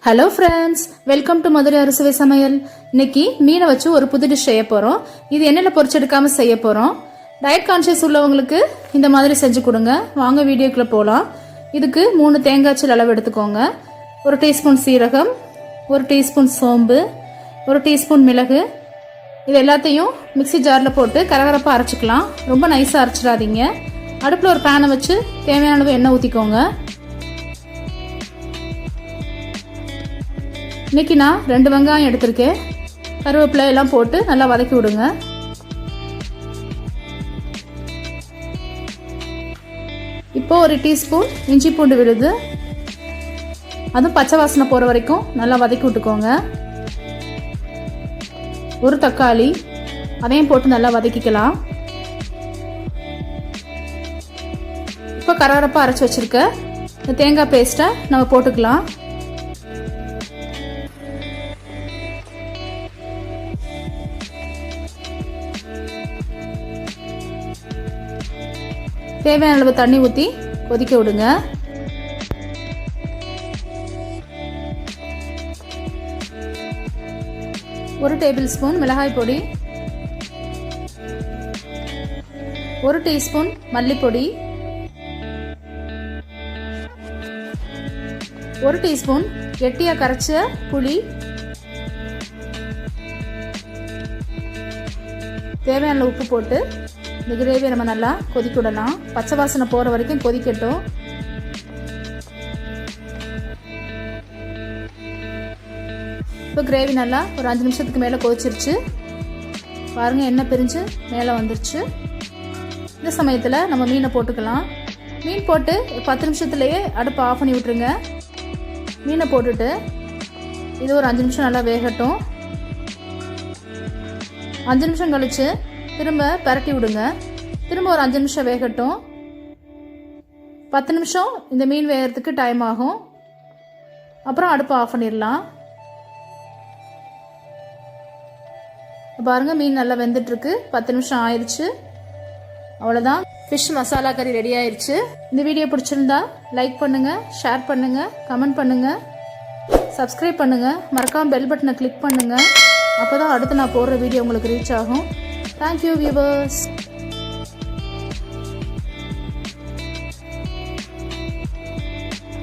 Hello friends, welcome to Madurai அறுசுவை சமையல். இன்னைக்கு மீனை வச்சு ஒரு புது டிஷ் செய்ய போகிறோம். இது எண்ணெயில் பொரிச்செடுக்காமல் செய்ய போகிறோம். டயட் கான்ஷியஸ் உள்ளவங்களுக்கு இந்த மாதிரி செஞ்சு கொடுங்க. வாங்க வீடியோக்குள்ளே போகலாம். இதுக்கு 3 தேங்காய் சில் அளவு எடுத்துக்கோங்க. 1 டீஸ்பூன் சீரகம், 1 டீஸ்பூன் சோம்பு, 1 டீஸ்பூன் மிளகு. இது எல்லாத்தையும் மிக்சி ஜாரில் போட்டு கரகரப்பாக அரைச்சிக்கலாம். ரொம்ப நைஸாக அரைச்சிடாதீங்க. அடுப்பில் ஒரு பேனை வச்சு தேவையான அளவு எண்ணெய் ஊற்றிக்கோங்க. இன்றைக்கி நான் 2 வெங்காயம் எடுத்திருக்கேன். கருவேப்பிலை எல்லாம் போட்டு நல்லா வதக்கி விடுங்க. இப்போ 1 டீஸ்பூன் இஞ்சி பூண்டு விழுது, அதுவும் பச்சை வாசனை போகிற வரைக்கும் நல்லா வதக்கி விட்டுக்கோங்க. 1 தக்காளி, அதையும் போட்டு நல்லா வதக்கிக்கலாம். இப்போ கரகரப்பாக அரைச்சி வச்சுருக்க இந்த தேங்காய் பேஸ்ட்டை நம்ம போட்டுக்கலாம். தேவையான அளவு தண்ணி ஊற்றி கொதிக்க விடுங்க. ஒரு டேபிள் ஸ்பூன் மிளகாய் பொடி, 1 டீஸ்பூன் மல்லிப்பொடி, 1 டீஸ்பூன் கெட்டியாக கரைச்ச புளி, தேவையான உப்பு போட்டு இந்த கிரேவியை நம்ம நல்லா கொதிக்க விடலாம். பச்சை வாசனை போகிற வரைக்கும் கொதிக்கட்டும். இப்போ கிரேவி நல்லா ஒரு 5 நிமிஷத்துக்கு மேலே கொதிச்சிருச்சு. பாருங்கள், எண்ணெய் பிரிஞ்சு மேலே வந்துருச்சு. இந்த சமயத்தில் நம்ம மீனை போட்டுக்கலாம். மீன் போட்டு 10 நிமிஷத்துலேயே அடுப்பை ஆஃப் பண்ணி விட்டுருங்க. மீனை போட்டுட்டு இது ஒரு 5 நிமிஷம் நல்லா வேகட்டும். 5 நிமிஷம் கழித்து திரும்ப பரட்டி விடுங்க. திரும்ப ஒரு 5 நிமிஷம் வேகட்டும். 10 நிமிஷம் இந்த மீன் வேகிறதுக்கு டைம் ஆகும். அப்புறம் அடுப்பை ஆஃப் பண்ணிடலாம். பாருங்கள், மீன் நல்லா வெந்துட்டுருக்கு. 10 நிமிஷம் ஆயிடுச்சு. அவ்வளோதான், ஃபிஷ் மசாலா கறி ரெடி ஆயிடுச்சு. இந்த வீடியோ பிடிச்சிருந்தா லைக் பண்ணுங்கள், ஷேர் பண்ணுங்கள், கமெண்ட் பண்ணுங்கள், சப்ஸ்கிரைப் பண்ணுங்கள். மறக்காமல் பெல் பட்டனை கிளிக் பண்ணுங்கள். அப்போ தான் அடுத்து நான் போடுற வீடியோ உங்களுக்கு ரீச் ஆகும். Thank you, viewers.